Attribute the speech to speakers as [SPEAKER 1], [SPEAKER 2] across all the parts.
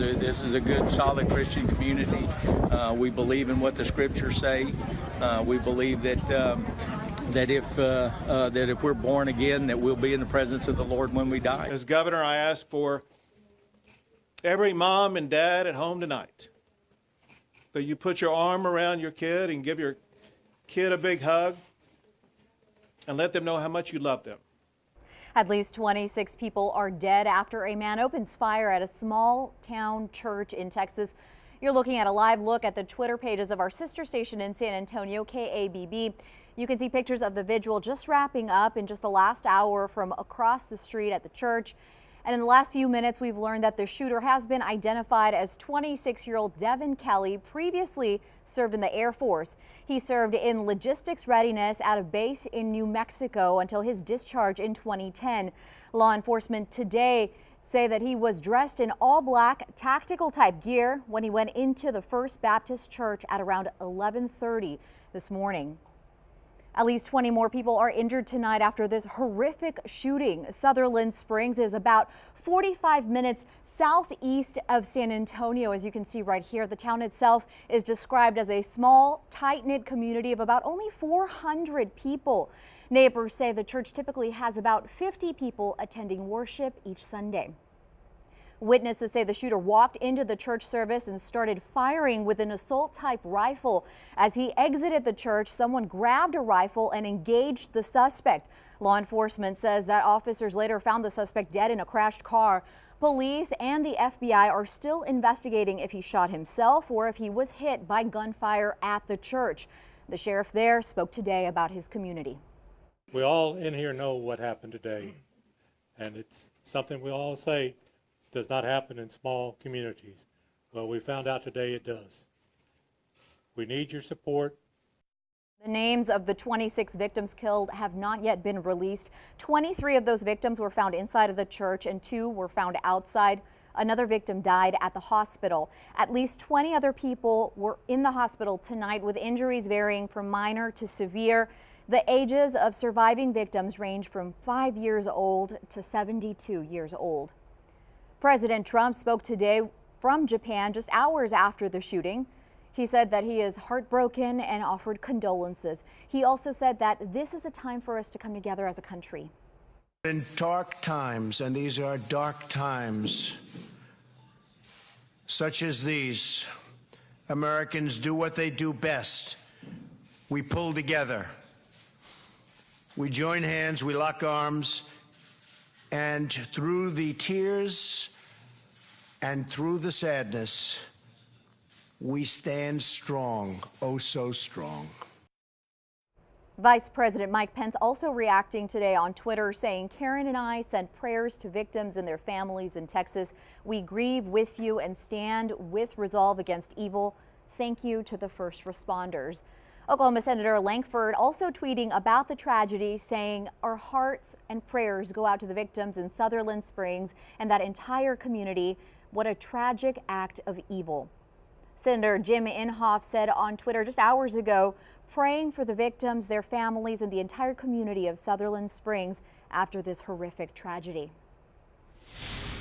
[SPEAKER 1] is a good, solid Christian community. We believe in what the scriptures say. We believe that if we're born again, that we'll be in the presence of the Lord when we die.
[SPEAKER 2] As governor, I ask for every mom and dad at home tonight that you put your arm around your kid and give your kid a big hug and let them know how much you love them.
[SPEAKER 3] At least 26 people are dead after a man opens fire at a small town church in Texas. You're looking at a live look at the Twitter pages of our sister station in San Antonio, KABB. You can see pictures of the vigil just wrapping up in just the last hour from across the street at the church. And in the last few minutes, we've learned that the shooter has been identified as 26-year-old Devin Kelly, previously served in the Air Force. He served in logistics readiness at a base in New Mexico until his discharge in 2010. Law enforcement today say that he was dressed in all black tactical type gear when he went into the First Baptist Church at around 11:30 this morning. At least 20 more people are injured tonight after this horrific shooting. Sutherland Springs is about 45 minutes southeast of San Antonio. As you can see right here, the town itself is described as a small, tight-knit community of about only 400 people. Neighbors say the church typically has about 50 people attending worship each Sunday. Witnesses say the shooter walked into the church service and started firing with an assault-type rifle. As he exited the church, someone grabbed a rifle and engaged the suspect. Law enforcement says that officers later found the suspect dead in a crashed car. Police and the FBI are still investigating if he shot himself or if he was hit by gunfire at the church. The sheriff there spoke today about his community.
[SPEAKER 4] We all in here know what happened today, and it's something we all say does not happen in small communities. Well, we found out today it does. We need your support.
[SPEAKER 3] The names of the 26 victims killed have not yet been released. 23 of those victims were found inside of the church and 2 were found outside. Another victim died at the hospital. At least 20 other people were in the hospital tonight with injuries varying from minor to severe. The ages of surviving victims range from 5 years old to 72 years old. President Trump spoke today from Japan just hours after the shooting. He said that he is heartbroken and offered condolences. He also said that this is a time for us to come together as a country.
[SPEAKER 5] In dark times, and these are dark times, such as these, Americans do what they do best. We pull together. We join hands, we lock arms, and through the tears and through the sadness, we stand strong, oh so strong.
[SPEAKER 3] Vice President Mike Pence also reacting today on Twitter, saying, Karen and I send prayers to victims and their families in Texas. We grieve with you and stand with resolve against evil. Thank you to the first responders. Oklahoma Senator Lankford also tweeting about the tragedy, saying our hearts and prayers go out to the victims in Sutherland Springs and that entire community. What a tragic act of evil. Senator Jim Inhofe said on Twitter just hours ago, praying for the victims, their families, and the entire community of Sutherland Springs after this horrific tragedy.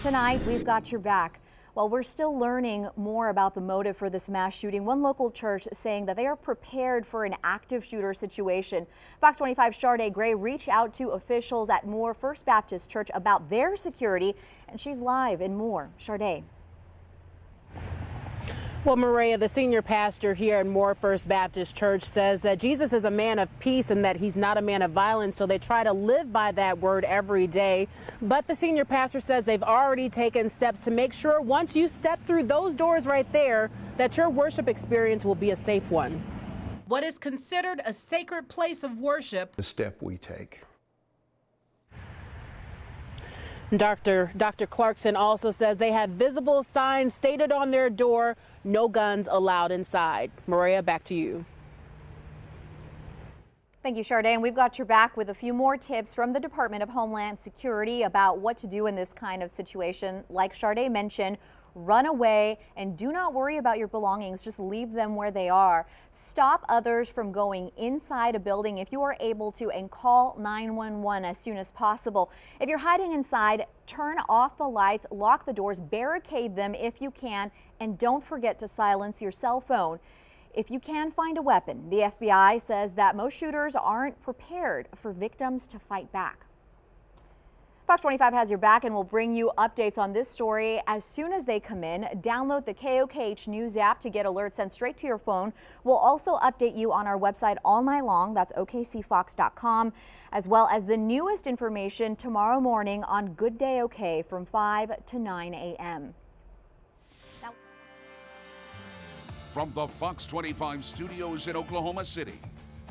[SPEAKER 3] Tonight, we've got your back. While we're still learning more about the motive for this mass shooting, one local church saying that they are prepared for an active shooter situation. Fox 25's Sharday Gray reached out to officials at Moore First Baptist Church about their security, and she's live in Moore. Sharday.
[SPEAKER 6] Well, Maria, the senior pastor here at Moore First Baptist Church, says that Jesus is a man of peace and that he's not a man of violence, so they try to live by that word every day. But the senior pastor says they've already taken steps to make sure once you step through those doors right there, that your worship experience will be a safe one.
[SPEAKER 7] What is considered a sacred place of worship?
[SPEAKER 8] The step we take.
[SPEAKER 6] Dr. Clarkson also says they have visible signs stated on their door, no guns allowed inside. Maria, back to you.
[SPEAKER 3] Thank you, Sharday. And we've got your back with a few more tips from the Department of Homeland Security about what to do in this kind of situation. Like Sharday mentioned, run away and do not worry about your belongings. Just leave them where they are. Stop others from going inside a building if you are able to, and call 911 as soon as possible. If you're hiding inside, turn off the lights, lock the doors, barricade them if you can, and don't forget to silence your cell phone. If you can find a weapon, the FBI says that most shooters aren't prepared for victims to fight back. Fox 25 has your back and will bring you updates on this story as soon as they come in. Download the KOKH News app to get alerts sent straight to your phone. We'll also update you on our website all night long. That's okcfox.com, as well as the newest information tomorrow morning on Good Day OK from 5 to 9 a.m.
[SPEAKER 8] From the Fox 25 studios in Oklahoma City,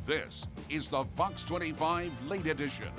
[SPEAKER 8] this is the Fox 25 Late Edition.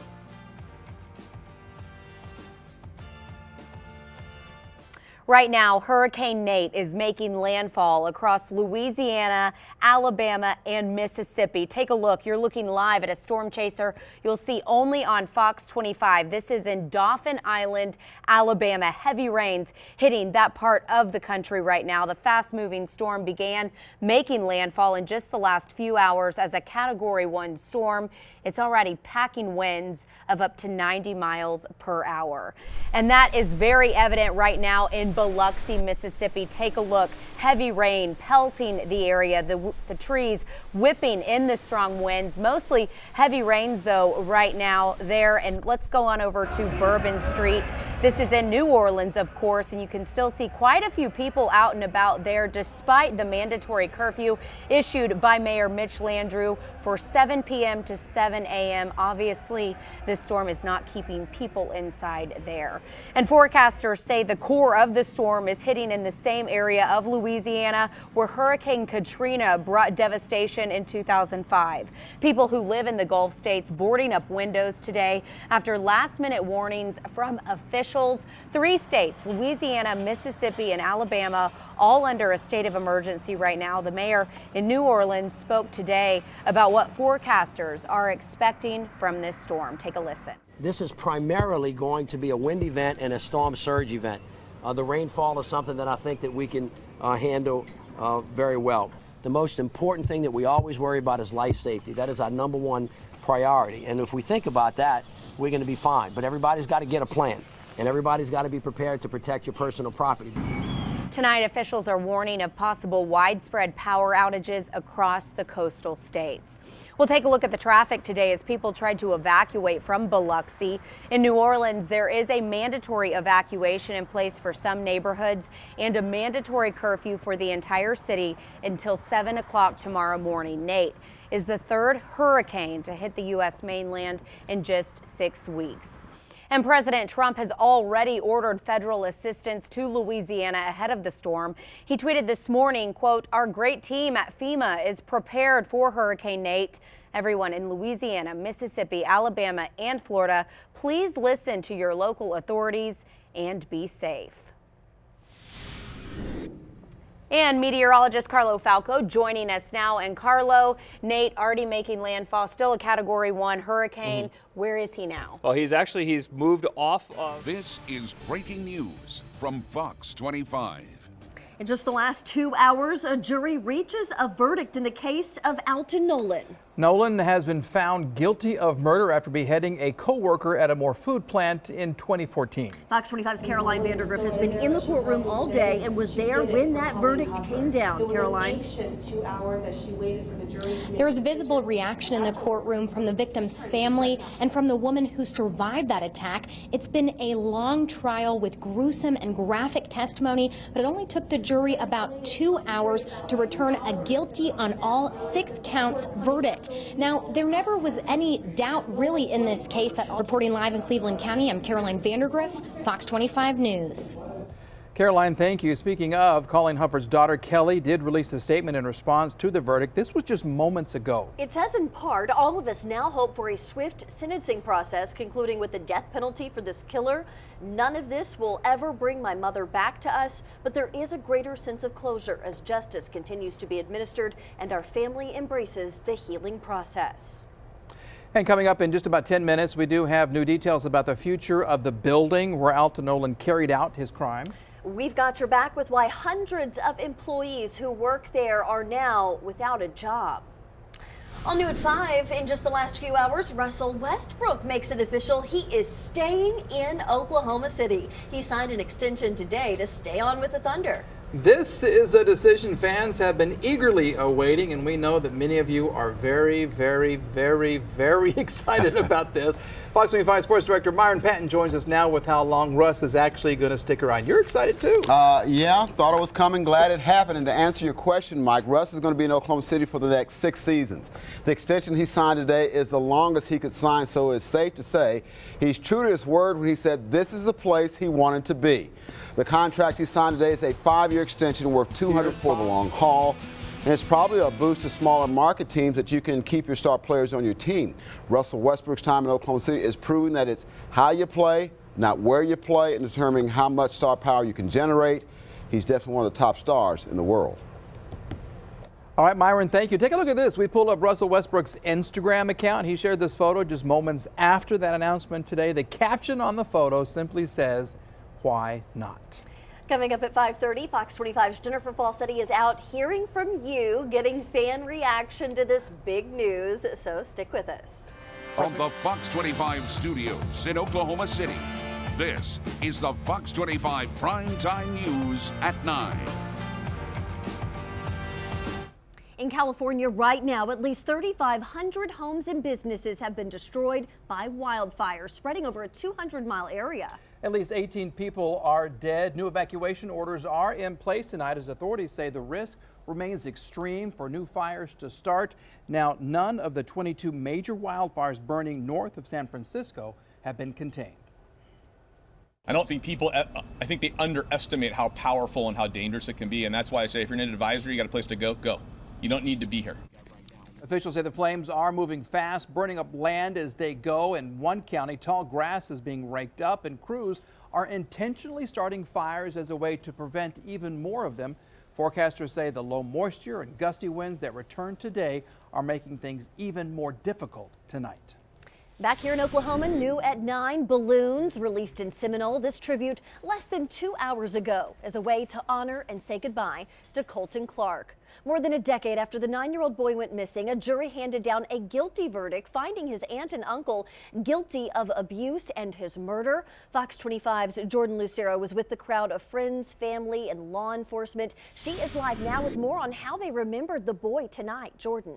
[SPEAKER 9] Right now, Hurricane Nate is making landfall across Louisiana, Alabama, and Mississippi. Take a look. You're looking live at a storm chaser you'll see only on Fox 25. This is in Dauphin Island, Alabama. Heavy rains hitting that part of the country right now. The fast-moving storm began making landfall in just the last few hours as a Category 1 storm. It's already packing winds of up to 90 miles per hour. And that is very evident right now in Biloxi, Mississippi. Take a look. Heavy rain pelting the area, the trees whipping in the strong winds. Mostly heavy rains, though, right now there. And let's go on over to Bourbon Street. This is in New Orleans, of course, and you can still see quite a few people out and about there despite the mandatory curfew issued by Mayor Mitch Landrieu for 7 p.m. to 7 a.m. Obviously, this storm is not keeping people inside there. And forecasters say the core of the storm is hitting in the same area of Louisiana where Hurricane Katrina brought devastation in 2005. People who live in the Gulf states boarding up windows today after last-minute warnings from officials. 3 states, Louisiana, Mississippi, and Alabama, all under a state of emergency right now. The mayor in New Orleans spoke today about what forecasters are expecting from this storm. Take a listen.
[SPEAKER 10] This is primarily going to be a wind event and a storm surge event. The rainfall is something that I think that we can handle very well. The most important thing that we always worry about is life safety. That is our #1 priority. And if we think about that, we're going to be fine. But everybody's got to get a plan, and everybody's got to be prepared to protect your personal property.
[SPEAKER 9] Tonight, officials are warning of possible widespread power outages across the coastal states. We'll take a look at the traffic today as people tried to evacuate from Biloxi. In New Orleans, there is a mandatory evacuation in place for some neighborhoods and a mandatory curfew for the entire city until 7 o'clock tomorrow morning. Nate is the 3rd hurricane to hit the U.S. mainland in just 6 weeks. And President Trump has already ordered federal assistance to Louisiana ahead of the storm. He tweeted this morning, quote, "Our great team at FEMA is prepared for Hurricane Nate. Everyone in Louisiana, Mississippi, Alabama, and Florida, please listen to your local authorities and be safe." And meteorologist Carlo Falco joining us now. And Carlo, Nate already making landfall, still a Category 1 hurricane. Where is he now?
[SPEAKER 11] Well, he's moved off of.
[SPEAKER 8] This is breaking news from Fox 25.
[SPEAKER 12] In just the last 2 hours, a jury reaches a verdict in the case of Alton Nolan.
[SPEAKER 13] Nolan has been found guilty of murder after beheading a co-worker at a Moore food plant in 2014.
[SPEAKER 12] Fox 25's Caroline Vandergriff has been in the courtroom all day and was there when that verdict came down. Caroline.
[SPEAKER 14] There was visible reaction in the courtroom from the victim's family and from the woman who survived that attack. It's been a long trial with gruesome and graphic testimony, but it only took the jury about 2 hours to return a guilty on all 6 counts verdict. Now, there never was any doubt really in this case. Reporting live in Cleveland County, I'm Caroline Vandergriff, Fox 25 News.
[SPEAKER 13] Caroline, thank you. Speaking of, Colleen Hufford's daughter, Kelly, did release a statement in response to the verdict. This was just moments ago.
[SPEAKER 12] It says in part, all of us now hope for a swift sentencing process, concluding with the death penalty for this killer. None of this will ever bring my mother back to us, but there is a greater sense of closure as justice continues to be administered and our family embraces the healing process.
[SPEAKER 13] And coming up in just about 10 minutes, we do have new details about the future of the building where Alton Nolan carried out his crimes.
[SPEAKER 12] We've got your back with why hundreds of employees who work there are now without a job. All new at 5, in just the last few hours, Russell Westbrook makes it official. He is staying in Oklahoma City. He signed an extension today to stay on with the Thunder.
[SPEAKER 13] This is a decision fans have been eagerly awaiting, and we know that many of you are very, very, very, very excited about this. Fox 25 Sports Director Myron Patton joins us now with how long Russ is actually going to stick around. You're excited too.
[SPEAKER 15] Yeah, thought it was coming, glad it happened. And to answer your question, Mike, Russ is going to be in Oklahoma City for the next 6 seasons. The extension he signed today is the longest he could sign, so it's safe to say he's true to his word when he said this is the place he wanted to be. The contract he signed today is a 5-year extension worth $200 for the long haul. And it's probably a boost to smaller market teams that you can keep your star players on your team. Russell Westbrook's time in Oklahoma City is proving that it's how you play, not where you play, and determining how much star power you can generate. He's definitely one of the top stars in the world.
[SPEAKER 13] All right, Myron, thank you. Take a look at this. We pulled up Russell Westbrook's Instagram account. He shared this photo just moments after that announcement today. The caption on the photo simply says, "Why not?"
[SPEAKER 12] Coming up at 5:30, Fox 25's Jennifer Falsetti is out hearing from you, getting fan reaction to this big news, so stick with us.
[SPEAKER 8] From the Fox 25 studios in Oklahoma City, this is the Fox 25 Primetime News at 9.
[SPEAKER 12] In California right now, at least 3,500 homes and businesses have been destroyed by wildfires spreading over a 200-mile area.
[SPEAKER 13] At least 18 people are dead. New evacuation orders are in place tonight as authorities say the risk remains extreme for new fires to start. Now, none of the 22 major wildfires burning north of San Francisco have been contained.
[SPEAKER 16] I don't think people, I think they underestimate how powerful and how dangerous it can be. And that's why I say if you're in an advisory, you got a place to go, go. You don't need to be here.
[SPEAKER 13] Officials say the flames are moving fast, burning up land as they go. In one county, tall grass is being raked up, and crews are intentionally starting fires as a way to prevent even more of them. Forecasters say the low moisture and gusty winds that return today are making things even more difficult tonight.
[SPEAKER 12] Back here in Oklahoma, new at 9, balloons released in Seminole. This tribute less than 2 hours ago as a way to honor and say goodbye to Colton Clark. More than a decade after the 9-year-old boy went missing, a jury handed down a guilty verdict, finding his aunt and uncle guilty of abuse and his murder. Fox 25's Jordan Lucero was with the crowd of friends, family, and law enforcement. She is live now with more on how they remembered the boy tonight. Jordan.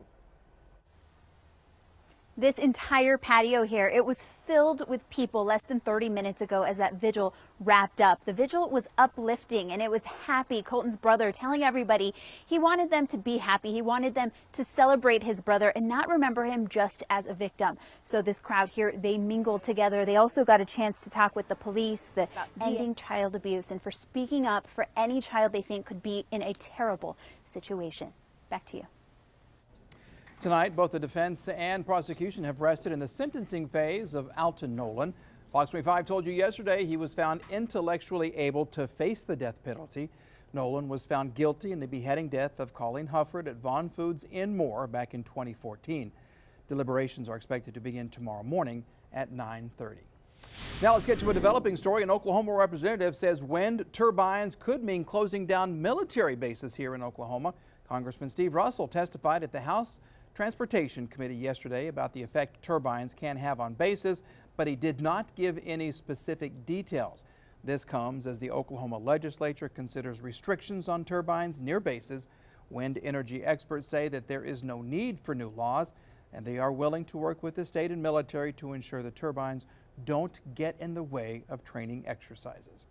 [SPEAKER 17] This entire patio here, it was filled with people less than 30 minutes ago as that vigil wrapped up. The vigil was uplifting and it was happy. Colton's brother telling everybody he wanted them to be happy. He wanted them to celebrate his brother and not remember him just as a victim. So this crowd here, they mingled together. They also got a chance to talk with the police, the ending child abuse, and for speaking up for any child they think could be in a terrible situation. Back to you.
[SPEAKER 13] Tonight, both the defense and prosecution have rested in the sentencing phase of Alton Nolan. Fox 25 told you yesterday he was found intellectually able to face the death penalty. Nolan was found guilty in the beheading death of Colleen Hufford at Vaughn Foods in Moore back in 2014. Deliberations are expected to begin tomorrow morning at 9:30. Now let's get to a developing story. An Oklahoma representative says wind turbines could mean closing down military bases here in Oklahoma. Congressman Steve Russell testified at the House Transportation Committee yesterday about the effect turbines can have on bases, but he did not give any specific details. This comes as the Oklahoma legislature considers restrictions on turbines near bases. Wind energy experts say that there is no need for new laws, and they are willing to work with the state and military to ensure the turbines don't get in the way of training exercises.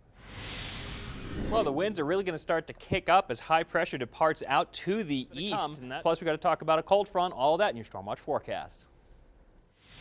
[SPEAKER 11] Well, the winds are really going to start to kick up as high pressure departs out to the east. Plus, we got to talk about a cold front, all of that in your Storm Watch forecast.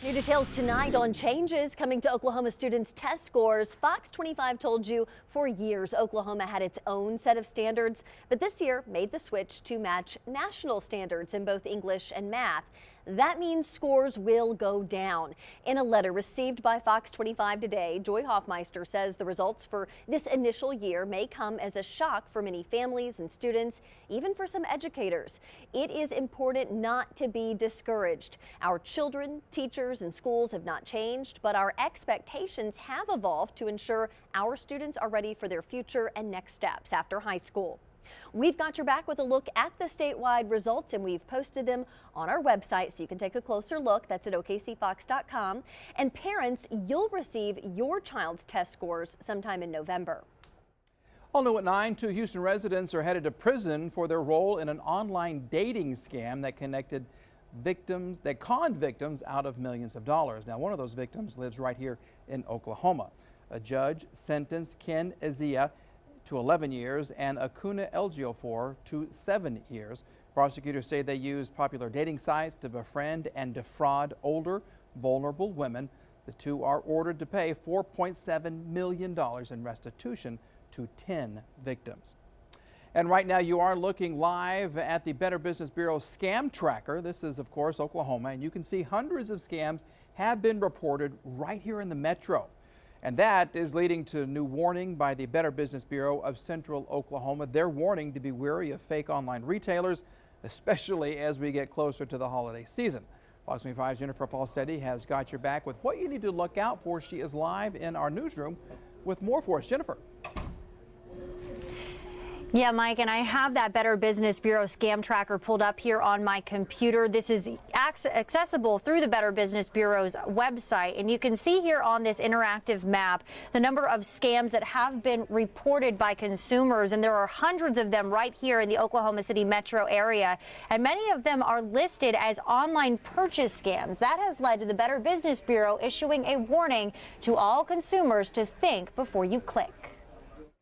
[SPEAKER 12] New details tonight on changes coming to Oklahoma students' test scores. Fox 25 told you for years Oklahoma had its own set of standards, but this year made the switch to match national standards in both English and math. that means scores will go down. In a letter received by Fox 25 today, Joy Hoffmeister says the results for this initial year may come as a shock for many families and students, even for some educators. It is important not to be discouraged. Our children, teachers, and schools have not changed, but our expectations have evolved to ensure our students are ready for their future and next steps after high school. We've got your back with a look at the statewide results, and we've posted them on our website so you can take a closer look. That's at okcfox.com. And parents, you'll receive your child's test scores sometime in November.
[SPEAKER 13] All new at 9, 2 Houston residents are headed to prison for their role in an online dating scam that conned victims out of millions of dollars. Now, one of those victims lives right here in Oklahoma. A judge sentenced Ken Ezia to 11 years and Acuna Elgiofor to 7 years. Prosecutors say they used popular dating sites to befriend and defraud older, vulnerable women. The two are ordered to pay $4.7 million in restitution to 10 victims. And right now you are looking live at the Better Business Bureau Scam Tracker. This is, of course, Oklahoma, and you can see hundreds of scams have been reported right here in the metro. And that is leading to a new warning by the Better Business Bureau of Central Oklahoma. They're warning to be wary of fake online retailers, especially as we get closer to the holiday season. Fox 25's Jennifer Falsetti has got your back with what you need to look out for. She is live in our newsroom with more for us. Jennifer.
[SPEAKER 18] Yeah, Mike, and I have that Better Business Bureau Scam Tracker pulled up here on my computer. This is accessible through the Better Business Bureau's website, and you can see here on this interactive map the number of scams that have been reported by consumers, and there are hundreds of them right here in the Oklahoma City metro area, and many of them are listed as online purchase scams. That has led to the Better Business Bureau issuing a warning to all consumers to think before you click.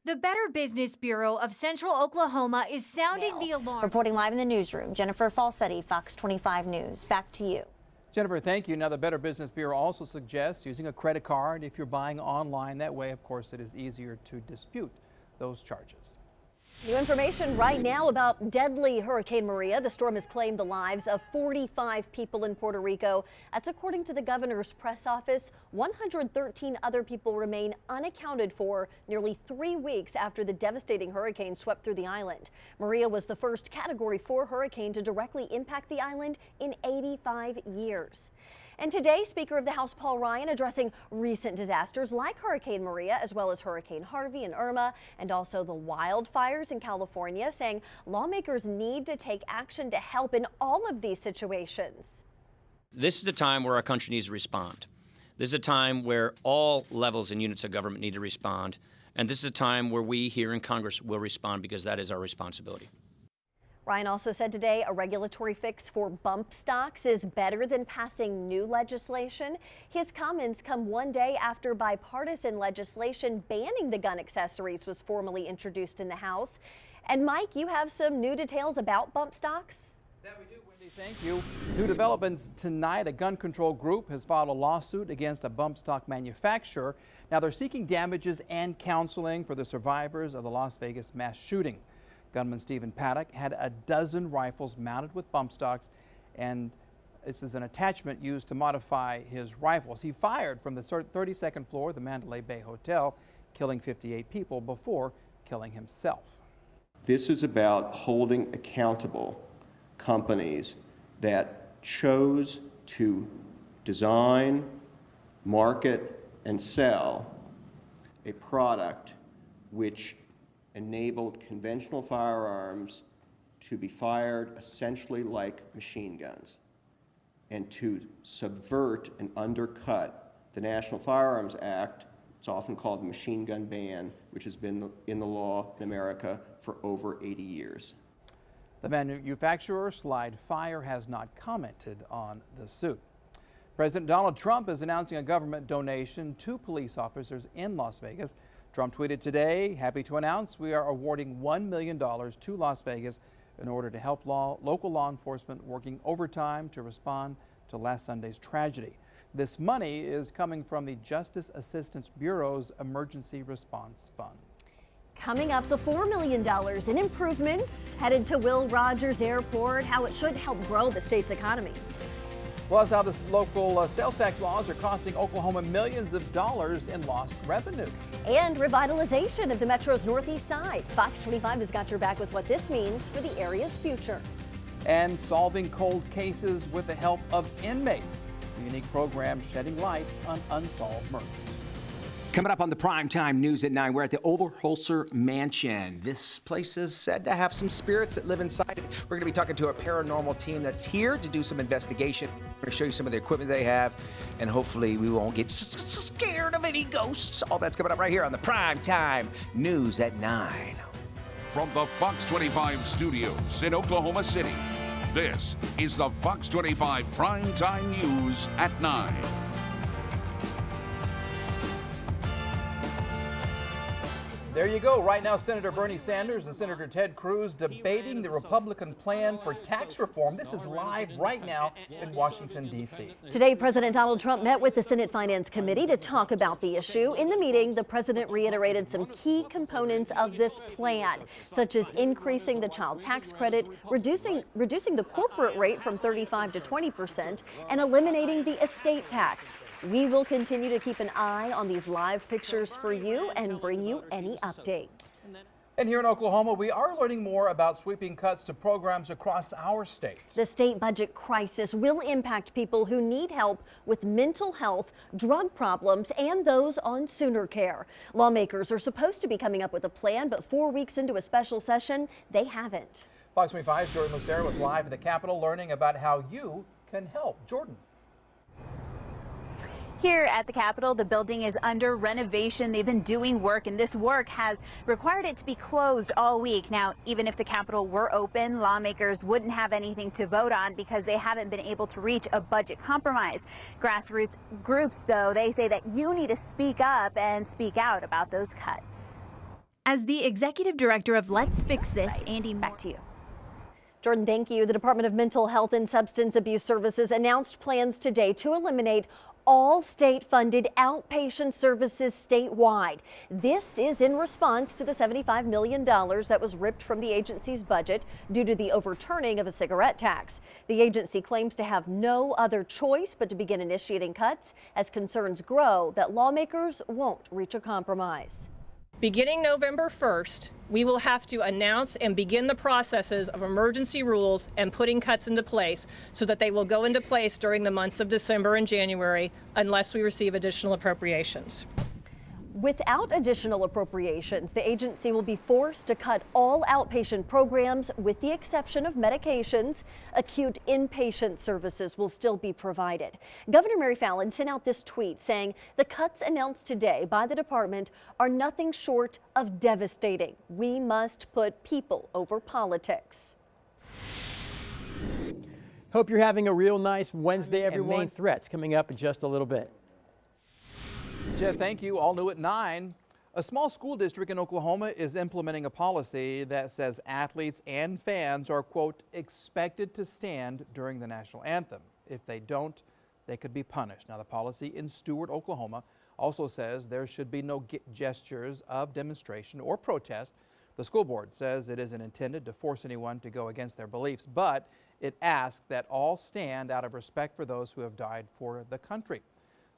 [SPEAKER 19] The Better Business Bureau of Central Oklahoma is sounding the alarm.
[SPEAKER 18] Reporting live in the newsroom, Jennifer Falsetti, Fox 25 News. Back to you.
[SPEAKER 13] Jennifer, thank you. Now, the Better Business Bureau also suggests using a credit card if you're buying online. That way, of course, it is easier to dispute those charges.
[SPEAKER 12] New information right now about deadly Hurricane Maria. The storm has claimed the lives of 45 people in Puerto Rico. That's according to the governor's press office. 113 other people remain unaccounted for nearly 3 weeks after the devastating hurricane swept through the island. Maria was the first Category 4 hurricane to directly impact the island in 85 years. And today, Speaker of the House Paul Ryan addressing recent disasters like Hurricane Maria, as well as Hurricane Harvey and Irma, and also the wildfires in California, saying lawmakers need to take action to help in all of these situations.
[SPEAKER 20] This is a time where our country needs to respond. This is a time where all levels and units of government need to respond. And this is a time where we here in Congress will respond because that is our responsibility.
[SPEAKER 12] Ryan also said today a regulatory fix for bump stocks is better than passing new legislation. His comments come one day after bipartisan legislation banning the gun accessories was formally introduced in the House. And Mike, you have some new details about bump stocks?
[SPEAKER 13] That we do, Wendy. Thank you. New developments tonight. A gun control group has filed a lawsuit against a bump stock manufacturer. Now they're seeking damages and counseling for the survivors of the Las Vegas mass shooting. Gunman Stephen Paddock had a dozen rifles mounted with bump stocks, and this is an attachment used to modify his rifles. He fired from the 32nd floor of the Mandalay Bay Hotel, killing 58 people before killing himself.
[SPEAKER 21] This is about holding accountable companies that chose to design, market, and sell a product which enabled conventional firearms to be fired essentially like machine guns, and to subvert and undercut the National Firearms Act. It's often called the machine gun ban, which has been in the law in America for over 80 years.
[SPEAKER 13] The manufacturer, Slide Fire, has not commented on the suit. President Donald Trump is announcing a government donation to police officers in Las Vegas. Trump tweeted today, happy to announce we are awarding $1 million to Las Vegas in order to help local law enforcement working overtime to respond to last Sunday's tragedy. This money is coming from the Justice Assistance Bureau's Emergency Response Fund.
[SPEAKER 12] Coming up, the $4 million in improvements headed to Will Rogers Airport, how it should help grow the state's economy.
[SPEAKER 13] Well, that's how the local sales tax laws are costing Oklahoma millions of dollars in lost revenue.
[SPEAKER 12] And revitalization of the Metro's northeast side. Fox 25 has got your back with what this means for the area's future.
[SPEAKER 13] And solving cold cases with the help of inmates. A unique program shedding light on unsolved murders.
[SPEAKER 1] Coming up on the Primetime News at 9, we're at the Oberholzer Mansion. This place is said to have some spirits that live inside it. We're going to be talking to a paranormal team that's here to do some investigation. We're going to show you some of the equipment they have, and hopefully we won't get scared of any ghosts. All that's coming up right here on the Primetime News at 9.
[SPEAKER 8] From the Fox 25 studios in Oklahoma City, this is the Fox 25 Primetime News at 9.
[SPEAKER 13] There you go. Right now, Senator Bernie Sanders and Senator Ted Cruz debating the Republican plan for tax reform. This is live right now in Washington, D.C.
[SPEAKER 12] Today, President Donald Trump met with the Senate Finance Committee to talk about the issue. In the meeting, the president reiterated some key components of this plan, such as increasing the child tax credit, reducing the corporate rate from 35% to 20%, and eliminating the estate tax. We will continue to keep an eye on these live pictures for you and bring you any updates.
[SPEAKER 13] And here in Oklahoma, we are learning more about sweeping cuts to programs across our state.
[SPEAKER 12] The state budget crisis will impact people who need help with mental health, drug problems, and those on Sooner Care. Lawmakers are supposed to be coming up with a plan, but 4 weeks into a special session, they haven't.
[SPEAKER 13] Fox 25's Jordan Lucero was live at the Capitol learning about how you can help. Jordan.
[SPEAKER 17] Here at the Capitol, the building is under renovation. They've been doing work, and this work has required it to be closed all week. Now, even if the Capitol were open, lawmakers wouldn't have anything to vote on because they haven't been able to reach a budget compromise. Grassroots groups, though, they say that you need to speak up and speak out about those cuts. As the executive director of Let's Fix This, Andy, back to you.
[SPEAKER 12] Jordan, thank you. The Department of Mental Health and Substance Abuse Services announced plans today to eliminate all state-funded outpatient services statewide. This is in response to the $75 million that was ripped from the agency's budget due to the overturning of a cigarette tax. The agency claims to have no other choice but to begin initiating cuts as concerns grow that lawmakers won't reach a compromise.
[SPEAKER 22] Beginning November 1st, we will have to announce and begin the processes of emergency rules and putting cuts into place so that they will go into place during the months of December and January unless we receive additional appropriations.
[SPEAKER 12] Without additional appropriations, the agency will be forced to cut all outpatient programs with the exception of medications. Acute inpatient services will still be provided. Governor Mary Fallin sent out this tweet saying the cuts announced today by the department are nothing short of devastating. We must put people over politics.
[SPEAKER 23] Hope you're having a real nice Wednesday, everyone. And main threats coming up in just a little bit.
[SPEAKER 13] Jeff, thank you. All new at 9. A small school district in Oklahoma is implementing a policy that says athletes and fans are, quote, expected to stand during the national anthem. If they don't, they could be punished. Now, the policy in Stewart, Oklahoma, also says there should be no gestures of demonstration or protest. The school board says it isn't intended to force anyone to go against their beliefs, but it asks that all stand out of respect for those who have died for the country.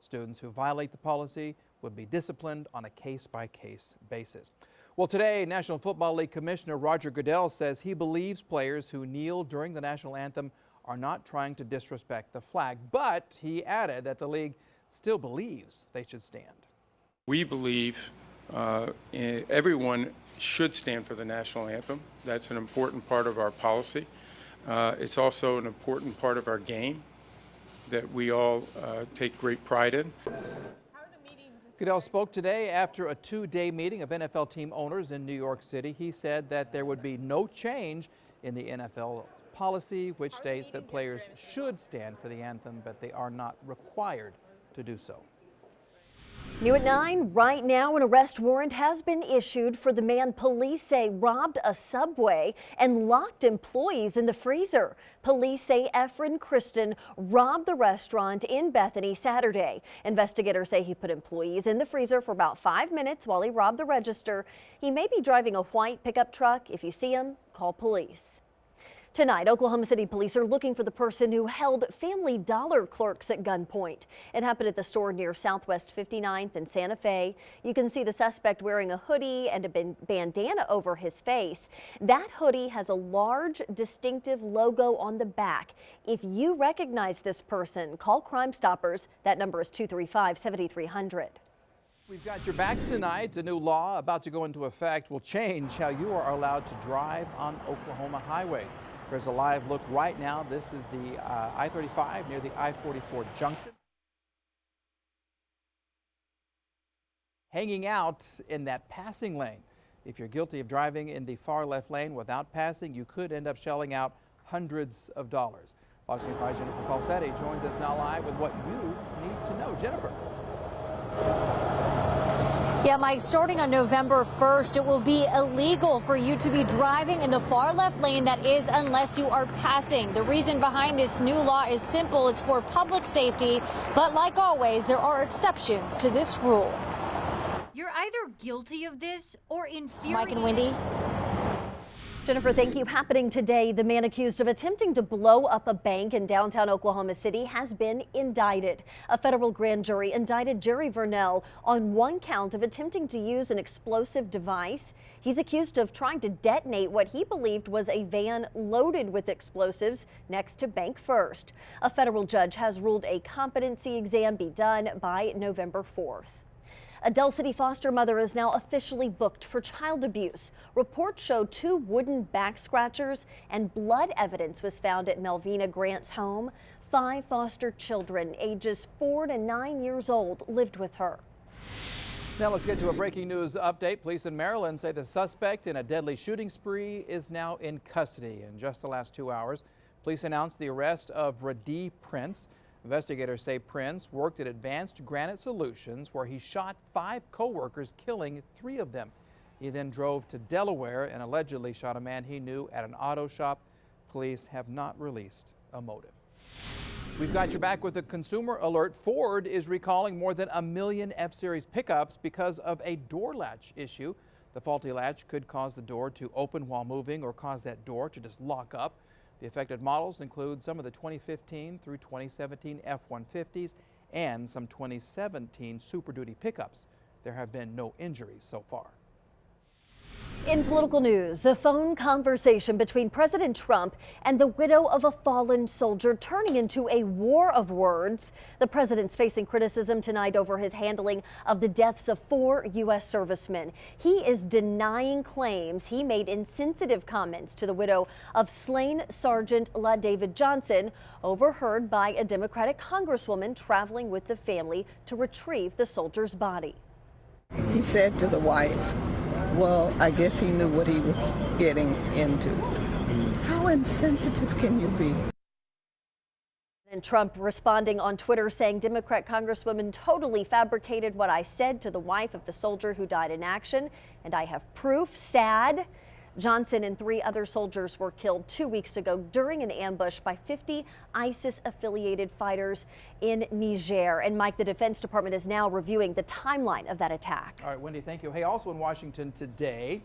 [SPEAKER 13] Students who violate the policy would be disciplined on a case-by-case basis. Well, today, National Football League Commissioner Roger Goodell says he believes players who kneel during the national anthem are not trying to disrespect the flag, but he added that the league still believes they should stand.
[SPEAKER 24] We believe everyone should stand for the national anthem. That's an important part of our policy. It's also an important part of our game that we all take great pride in.
[SPEAKER 13] Goodell spoke today after a 2-day meeting of NFL team owners in New York City. He said that there would be no change in the NFL policy, which states that players should stand for the anthem, but they are not required to do so.
[SPEAKER 12] New at 9, right now an arrest warrant has been issued for the man police say robbed a Subway and locked employees in the freezer. Police say Efren Kristen robbed the restaurant in Bethany Saturday. Investigators say he put employees in the freezer for about 5 minutes while he robbed the register. He may be driving a white pickup truck. If you see him, call police. Tonight, Oklahoma City police are looking for the person who held Family Dollar clerks at gunpoint. It happened at the store near Southwest 59th and Santa Fe. You can see the suspect wearing a hoodie and a bandana over his face. That hoodie has a large, distinctive logo on the back. If you recognize this person, call Crime Stoppers. That number is 235-7300.
[SPEAKER 13] We've got your back tonight. A new law about to go into effect will change how you are allowed to drive on Oklahoma highways. There's a live look right now. This is the I-35 near the I-44 junction. Hanging out in that passing lane. If you're guilty of driving in the far left lane without passing, you could end up shelling out hundreds of dollars. Fox 25's Jennifer Falsetti joins us now live with what you need to know. Jennifer.
[SPEAKER 19] Yeah, Mike, starting on November 1st, it will be illegal for you to be driving in the far left lane, that is, unless you are passing. The reason behind this new law is simple. It's for public safety. But like always, there are exceptions to this rule. You're either guilty of this or infuriated.
[SPEAKER 12] Mike and Wendy. Jennifer, thank you. Happening today, the man accused of attempting to blow up a bank in downtown Oklahoma City has been indicted. A federal grand jury indicted Jerry Vernell on one count of attempting to use an explosive device. He's accused of trying to detonate what he believed was a van loaded with explosives next to Bank First. A federal judge has ruled a competency exam be done by November 4th. A Del City foster mother is now officially booked for child abuse. Reports show 2 wooden back scratchers and blood evidence was found at Melvina Grant's home. 5 foster children, ages 4 to 9 years old, lived with her.
[SPEAKER 13] Now let's get to a breaking news update. Police in Maryland say the suspect in a deadly shooting spree is now in custody. In just the last 2 hours, police announced the arrest of Radee Prince. Investigators say Prince worked at Advanced Granite Solutions, where he shot 5 co-workers, killing 3 of them. He then drove to Delaware and allegedly shot a man he knew at an auto shop. Police have not released a motive. We've got your back with a consumer alert. Ford is recalling more than 1 million F-Series pickups because of a door latch issue. The faulty latch could cause the door to open while moving or cause that door to just lock up. The affected models include some of the 2015 through 2017 F-150s and some 2017 Super Duty pickups. There have been no injuries so far.
[SPEAKER 12] In political news, a phone conversation between President Trump and the widow of a fallen soldier turning into a war of words. The president's facing criticism tonight over his handling of the deaths of 4 U.S. servicemen. He is denying claims he made insensitive comments to the widow of slain Sergeant La David Johnson, overheard by a Democratic congresswoman traveling with the family to retrieve the soldier's body.
[SPEAKER 2] He said to the wife, well, I guess he knew what he was getting into. How insensitive can you be?
[SPEAKER 12] And Trump responding on Twitter saying Democrat Congresswoman totally fabricated what I said to the wife of the soldier who died in action, and I have proof. Sad. Johnson and 3 other soldiers were killed 2 weeks ago during an ambush by 50 ISIS-affiliated fighters in Niger. And Mike, the Defense Department is now reviewing the timeline of that attack.
[SPEAKER 13] All right, Wendy, thank you. Hey, also in Washington today,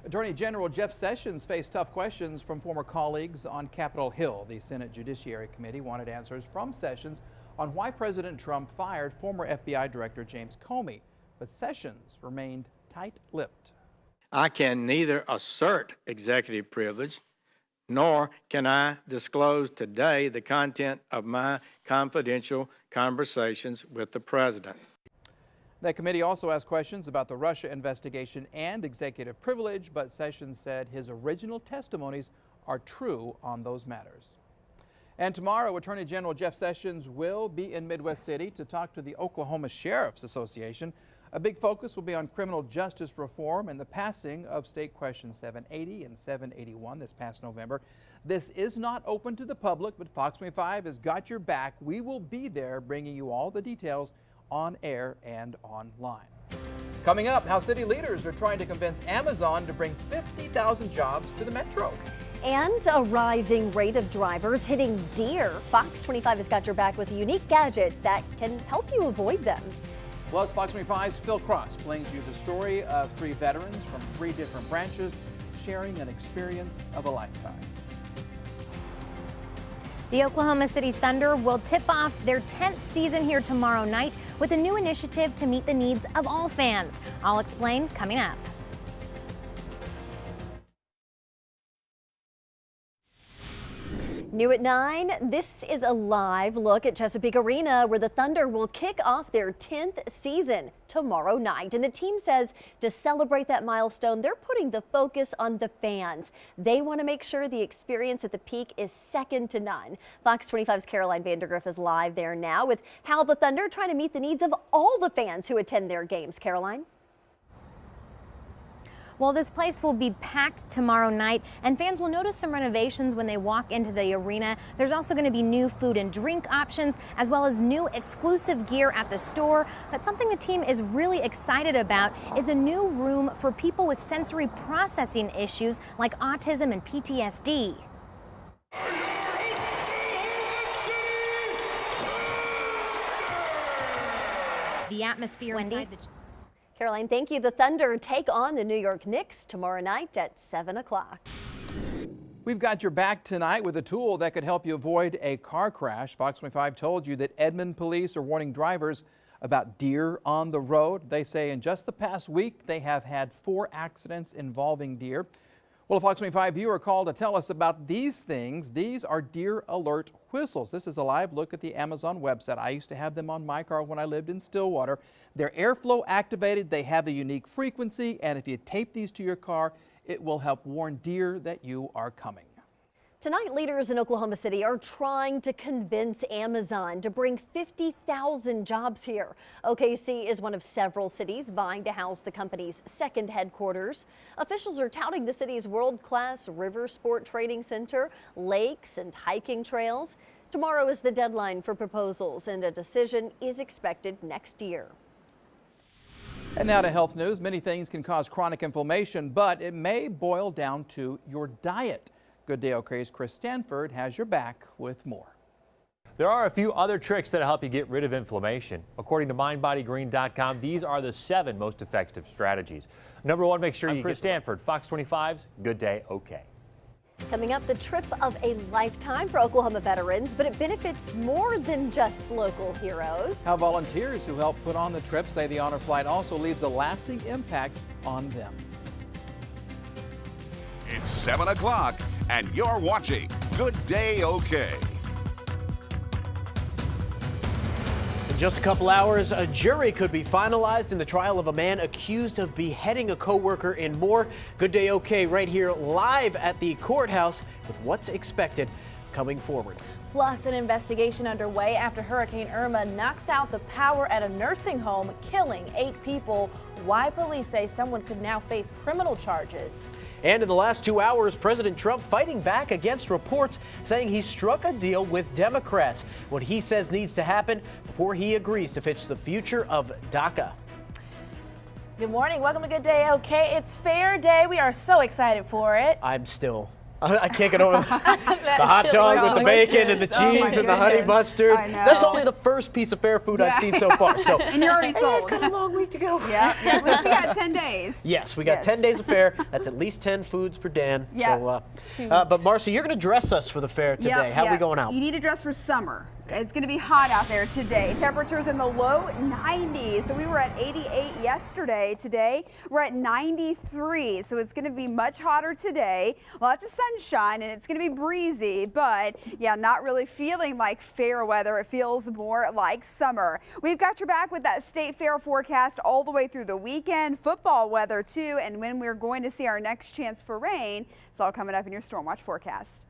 [SPEAKER 13] Attorney General Jeff Sessions faced tough questions from former colleagues on Capitol Hill. The Senate Judiciary Committee wanted answers from Sessions on why President Trump fired former FBI Director James Comey. But Sessions remained tight-lipped.
[SPEAKER 4] I can neither assert executive privilege nor can I disclose today the content of my confidential conversations with the president.
[SPEAKER 13] That committee also asked questions about the Russia investigation and executive privilege, but Sessions said his original testimonies are true on those matters. And tomorrow, Attorney General Jeff Sessions will be in Midwest City to talk to the Oklahoma Sheriff's Association. A big focus will be on criminal justice reform and the passing of State Question 780 and 781 this past November. This is not open to the public, but Fox 25 has got your back. We will be there bringing you all the details on air and online. Coming up, how city leaders are trying to convince Amazon to bring 50,000 jobs to the metro.
[SPEAKER 12] And a rising rate of drivers hitting deer. Fox 25 has got your back with a unique gadget that can help you avoid them.
[SPEAKER 13] Plus, Fox 25's Phil Cross brings you the story of 3 veterans from 3 different branches sharing an experience of a lifetime.
[SPEAKER 14] The Oklahoma City Thunder will tip off their 10th season here tomorrow night with a new initiative to meet the needs of all fans. I'll explain coming up.
[SPEAKER 12] New at 9, this is a live look at Chesapeake Arena, where the Thunder will kick off their 10th season tomorrow night. And the team says to celebrate that milestone, they're putting the focus on the fans. They want to make sure the experience at the Peak is second to none. Fox 25's Caroline Vandergriff is live there now with how the Thunder are trying to meet the needs of all the fans who attend their games. Caroline?
[SPEAKER 14] Well, this place will be packed tomorrow night, and fans will notice some renovations when they walk into the arena. There's also going to be new food and drink options, as well as new exclusive gear at the store. But something the team is really excited about is a new room for people with sensory processing issues like autism and PTSD. The atmosphere inside the...
[SPEAKER 12] Caroline, thank you. The Thunder take on the New York Knicks tomorrow night at 7 o'clock.
[SPEAKER 13] We've got your back tonight with a tool that could help you avoid a car crash. Fox 25 told you that Edmond police are warning drivers about deer on the road. They say in just the past week, they have had 4 accidents involving deer. Well, a Fox 25 viewer called to tell us about these things. These are deer alert whistles. This is a live look at the Amazon website. I used to have them on my car when I lived in Stillwater. They're airflow activated. They have a unique frequency, and if you tape these to your car, it will help warn deer that you are coming.
[SPEAKER 12] Tonight, leaders in Oklahoma City are trying to convince Amazon to bring 50,000 jobs here. OKC is one of several cities vying to house the company's second headquarters. Officials are touting the city's world-class river sport training center, lakes, and hiking trails. Tomorrow is the deadline for proposals, and a decision is expected next year.
[SPEAKER 13] And now to health news. Many things can cause chronic inflammation, but it may boil down to your diet. Good Day OK's Chris Stanford has your back with more.
[SPEAKER 3] There are a few other tricks that help you get rid of inflammation. According to MindBodyGreen.com, these are the 7 most effective strategies. Number 1, make sure you Chris Stanford, Fox 25's Good Day OK.
[SPEAKER 12] Coming up, the trip of a lifetime for Oklahoma veterans, but it benefits more than just local heroes.
[SPEAKER 13] How volunteers who help put on the trip say the honor flight also leaves a lasting impact on them.
[SPEAKER 8] It's 7 o'clock, and you're watching Good Day OK.
[SPEAKER 5] In just a couple hours, a jury could be finalized in the trial of a man accused of beheading a co-worker and more. Good Day OK right here live at the courthouse with what's expected coming forward.
[SPEAKER 6] Plus, an investigation underway after Hurricane Irma knocks out the power at a nursing home, killing 8 people. Why police say someone could now face criminal charges.
[SPEAKER 5] And in the last 2 hours, President Trump fighting back against reports saying he struck a deal with Democrats. What he says needs to happen before he agrees to fix the future of DACA.
[SPEAKER 6] Good morning. Welcome to Good Day OK. It's Fair Day. We are so excited for it.
[SPEAKER 5] I can't get over the hot dog with the bacon and the cheese and the honey mustard.
[SPEAKER 6] I know.
[SPEAKER 5] That's only the first piece of fair food I've seen so far. So
[SPEAKER 7] And you're already sold.
[SPEAKER 5] Got a long week to go.
[SPEAKER 7] Yeah, at least we got 10 days.
[SPEAKER 5] Yes, we got 10 days of fair. That's at least 10 foods for Dan.
[SPEAKER 7] Yeah.
[SPEAKER 5] So, but Marcy, you're going to dress us for the fair today. How are we going out?
[SPEAKER 7] You need to dress for summer. It's going to be hot out there today. Temperatures in the low 90s. So we were at 88 yesterday. Today we're at 93. So it's going to be much hotter today. Lots of sunshine and it's going to be breezy. But yeah, not really feeling like fair weather. It feels more like summer. We've got your back with that state fair forecast all the way through the weekend. Football weather too. And when we're going to see our next chance for rain, it's all coming up in your Storm Watch forecast.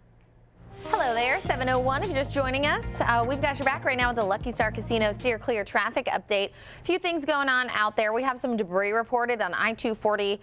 [SPEAKER 9] Hello there, 7:01 if you're just joining us. We've got your back right now with the Lucky Star Casino steer clear traffic update. A few things going on out there. We have some debris reported on I-240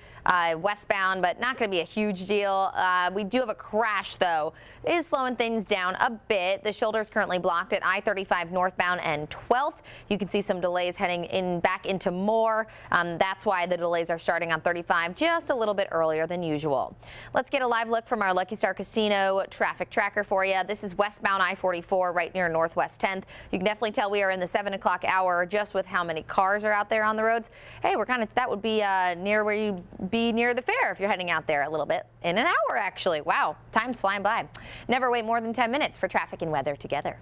[SPEAKER 9] westbound, but not going to be a huge deal. We do have a crash, though. It is slowing things down a bit. The shoulder is currently blocked at I-35 northbound and 12th. You can see some delays heading back into Moore. That's why the delays are starting on 35 just a little bit earlier than usual. Let's get a live look from our Lucky Star Casino traffic tracker
[SPEAKER 10] for you. This is westbound I-44 right near Northwest 10th. You can definitely tell we are in the 7 o'clock hour just with how many cars are out there on the roads. Hey, that would be near where you'd be near the fair if you're heading out there a little bit. In an hour, actually. Wow, time's flying by. Never wait more than 10 minutes for traffic and weather together.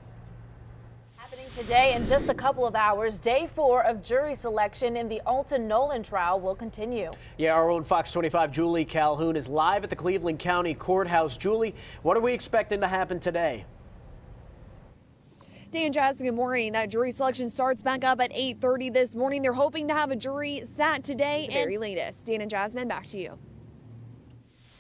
[SPEAKER 6] Today, in just a couple of hours, day 4 of jury selection in the Alton Nolan trial will continue.
[SPEAKER 5] Yeah, our own Fox 25 Julie Calhoun is live at the Cleveland County Courthouse. Julie, what are we expecting to happen today?
[SPEAKER 11] Dan, Jasmine, good morning. That jury selection starts back up at 8:30 this morning. They're hoping to have a jury sat today, the very latest. Dan and Jasmine, back to you.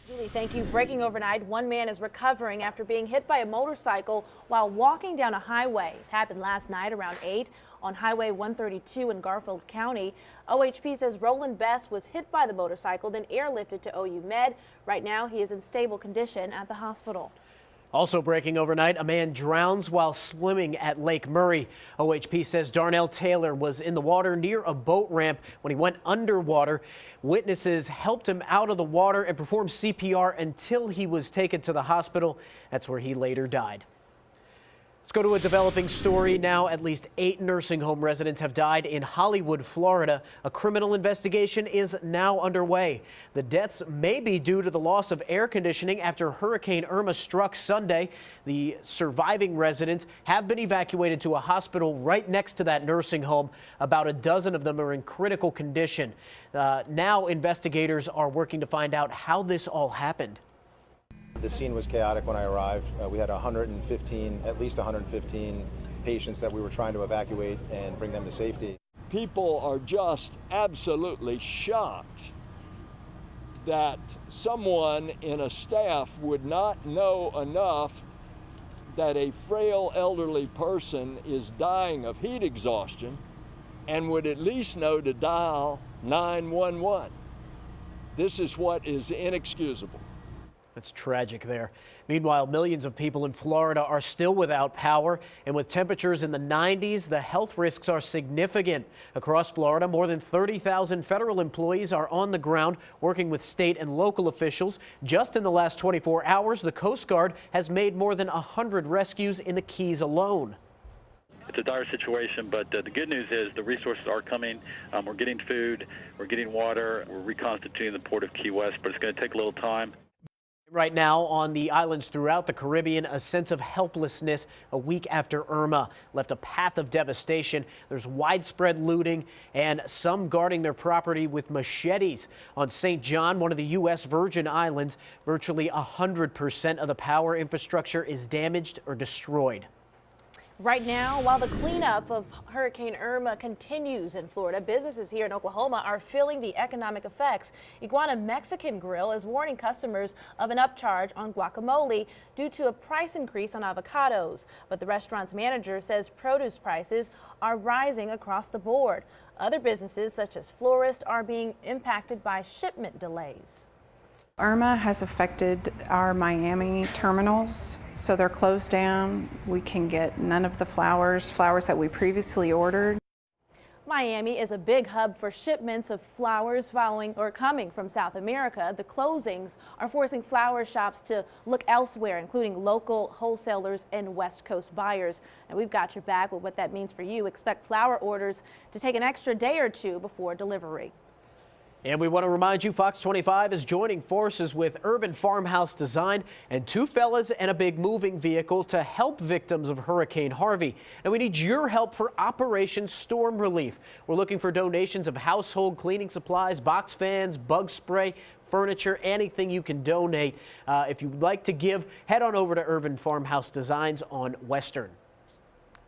[SPEAKER 6] Julie, thank you. Breaking overnight, one man is recovering after being hit by a motorcycle while walking down a highway. It happened last night around 8 on Highway 132 in Garfield County. OHP says Roland Best was hit by the motorcycle, then airlifted to OU Med. Right now, he is in stable condition at the hospital.
[SPEAKER 5] Also breaking overnight, a man drowns while swimming at Lake Murray. OHP says Darnell Taylor was in the water near a boat ramp when he went underwater. Witnesses helped him out of the water and performed CPR until he was taken to the hospital. That's where he later died. Let's go to a developing story now. At least 8 nursing home residents have died in Hollywood, Florida. A criminal investigation is now underway. The deaths may be due to the loss of air conditioning after Hurricane Irma struck Sunday. The surviving residents have been evacuated to a hospital right next to that nursing home. About a dozen of them are in critical condition. Now investigators are working to find out how this all happened.
[SPEAKER 15] The scene was chaotic when I arrived. We had at least 115 patients that we were trying to evacuate and bring them to safety.
[SPEAKER 16] People are just absolutely shocked that someone in a staff would not know enough that a frail elderly person is dying of heat exhaustion and would at least know to dial 911. This is what is inexcusable.
[SPEAKER 5] That's tragic there. Meanwhile, millions of people in Florida are still without power, and with temperatures in the 90s, the health risks are significant. Across Florida, more than 30,000 federal employees are on the ground working with state and local officials. Just in the last 24 hours, the Coast Guard has made more than 100 rescues in the Keys alone.
[SPEAKER 25] It's a dire situation, but the good news is the resources are coming. We're getting food, we're getting water, we're reconstituting the port of Key West, but it's going to take a little time.
[SPEAKER 5] Right now on the islands throughout the Caribbean, a sense of helplessness a week after Irma left a path of devastation. There's widespread looting and some guarding their property with machetes. On St. John, one of the U.S. Virgin Islands, virtually 100% of the power infrastructure is damaged or destroyed.
[SPEAKER 6] Right now, while the cleanup of Hurricane Irma continues in Florida, businesses here in Oklahoma are feeling the economic effects. Iguana Mexican Grill is warning customers of an upcharge on guacamole due to a price increase on avocados. But the restaurant's manager says produce prices are rising across the board. Other businesses, such as florists, are being impacted by shipment delays.
[SPEAKER 26] Irma has affected our Miami terminals, so they're closed down. We can get none of the flowers that we previously ordered.
[SPEAKER 6] Miami is a big hub for shipments of flowers coming from South America. The closings are forcing flower shops to look elsewhere, including local wholesalers and West Coast buyers. And we've got your back with what that means for you. Expect flower orders to take an extra day or two before delivery.
[SPEAKER 5] And we want to remind you, Fox 25 is joining forces with Urban Farmhouse Design and 2 fellas and a big moving vehicle to help victims of Hurricane Harvey. And we need your help for Operation Storm Relief. We're looking for donations of household cleaning supplies, box fans, bug spray, furniture, anything you can donate. If you'd like to give, head on over to Urban Farmhouse Designs on Western.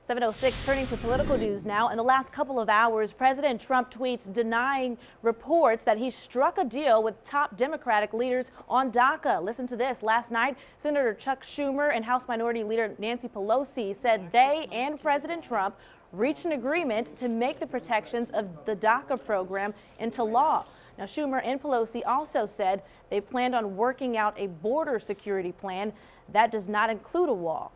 [SPEAKER 6] 7:06, turning to political news now. In the last couple of hours, President Trump tweets denying reports that he struck a deal with top Democratic leaders on DACA. Listen to this. Last night, Senator Chuck Schumer and House Minority Leader Nancy Pelosi said they and President Trump reached an agreement to make the protections of the DACA program into law. Now, Schumer and Pelosi also said they planned on working out a border security plan that does not include a wall.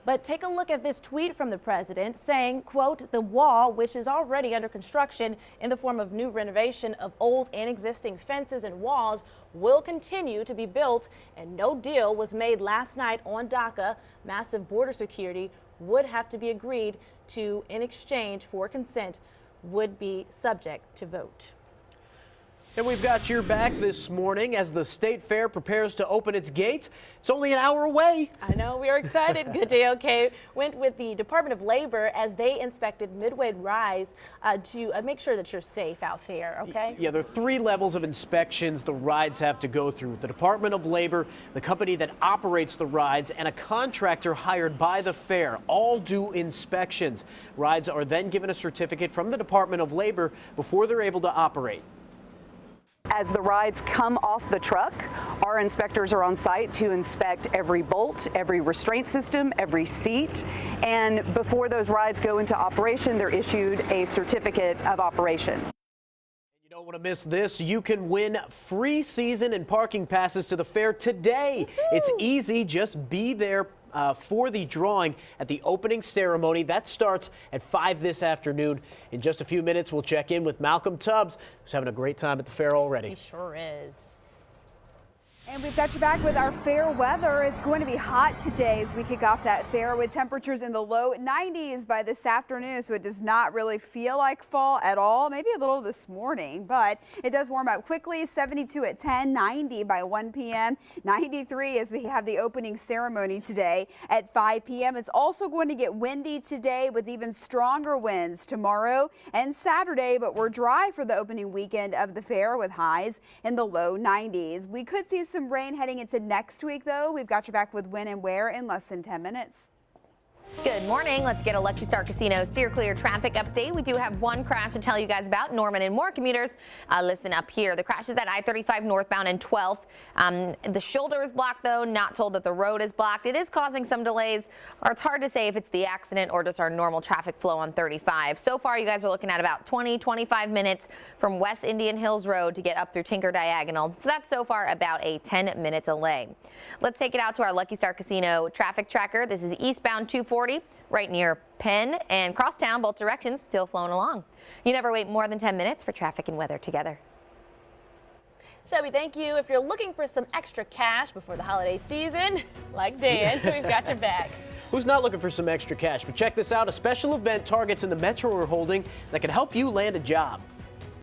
[SPEAKER 6] But take a look at this tweet from the president saying, quote, the wall, which is already under construction in the form of new renovation of old and existing fences and walls, will continue to be built, and no deal was made last night on DACA. Massive border security would have to be agreed to in exchange for consent, would be subject to vote.
[SPEAKER 5] And we've got your back this morning as the State Fair prepares to open its gates. It's only an hour away.
[SPEAKER 6] I know, we are excited. Good Day OK went with the Department of Labor as they inspected Midway rides to make sure that you're safe out there, okay?
[SPEAKER 5] Yeah, there are 3 levels of inspections the rides have to go through. The Department of Labor, the company that operates the rides, and a contractor hired by the fair all do inspections. Rides are then given a certificate from the Department of Labor before they're able to operate.
[SPEAKER 1] As the rides come off the truck, our inspectors are on site to inspect every bolt, every restraint system, every seat, and before those rides go into operation, they're issued a certificate of operation.
[SPEAKER 5] You don't want to miss this. You can win free season and parking passes to the fair today. It's easy. Just be there for the drawing at the opening ceremony. That starts at 5 this afternoon. In just a few minutes, we'll check in with Malcolm Tubbs, who's having a great time at the fair already.
[SPEAKER 6] He sure is.
[SPEAKER 7] And we've got you back with our fair weather. It's going to be hot today as we kick off that fair with temperatures in the low 90s by this afternoon. So it does not really feel like fall at all. Maybe a little this morning, but it does warm up quickly. 72 at 10, 90 by 1 p.m., 93 as we have the opening ceremony today at 5 p.m. It's also going to get windy today with even stronger winds tomorrow and Saturday, but we're dry for the opening weekend of the fair with highs in the low 90s. We could see some rain heading into next week, though. We've got you back with when and where in less than 10 minutes.
[SPEAKER 10] Good morning. Let's get a Lucky Star Casino steer clear traffic update. We do have one crash to tell you guys about. Norman and more commuters, listen up here. The crash is at I-35 northbound and 12th. The shoulder is blocked, though. Not told that the road is blocked. It is causing some delays, or it's hard to say if it's the accident or just our normal traffic flow on 35. So far, you guys are looking at about 20-25 minutes from West Indian Hills Road to get up through Tinker Diagonal. So that's so far about a 10-minute delay. Let's take it out to our Lucky Star Casino traffic tracker. This is eastbound 240. Right near Penn and Crosstown, both directions still flowing along. You never wait more than 10 minutes for traffic and weather together.
[SPEAKER 6] Shelby, thank you. If you're looking for some extra cash before the holiday season, like Dan, we've got your back.
[SPEAKER 5] Who's not looking for some extra cash? But check this out. A special event targets in the metro are holding that can help you land a job.